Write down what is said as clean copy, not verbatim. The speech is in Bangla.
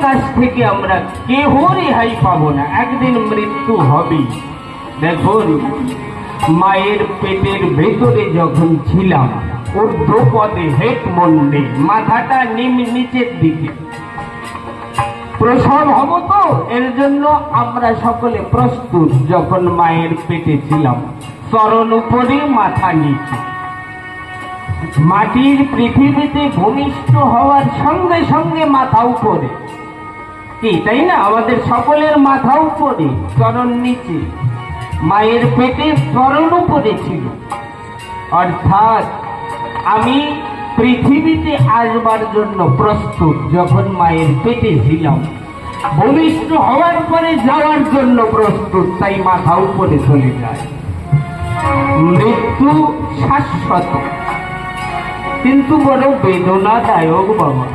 কাছ থেকে আমরা কেহ রেহাই পাবো না, একদিন মৃত্যু হবেই। দেখুন, মায়ের পেটের ভেতরে যখন ছিলাম, ঊর্ধ্বপদে হেট মন্ডে, মাথাটা নিচের দিকে, প্রসব হব তো এর জন্য আমরা সকলে প্রস্তুত। যখন মায়ের পেটে ছিলাম, চরণ উপরে মাথা নিচে, মাটির পৃথিবীতে ভূমিষ্ঠ হওয়ার সঙ্গে সঙ্গে মাথা উপরে, কি তাই না? আমাদের সকলের মাথা উপরে, চরণ নিচে, মায়ের পেটে চরণ উপরে ছিল। অর্থাৎ আমি পৃথিবীতে আসবার জন্য প্রস্তুত যখন মায়ের পেটে ছিলাম, ভূমিষ্ঠ হওয়ার পরে যাওয়ার জন্য প্রস্তুত, তাই মাথা উপরে চলে যায়। মৃত্যু শাশ্বত, কিন্তু বড় বেদনাদায়ক বাবা।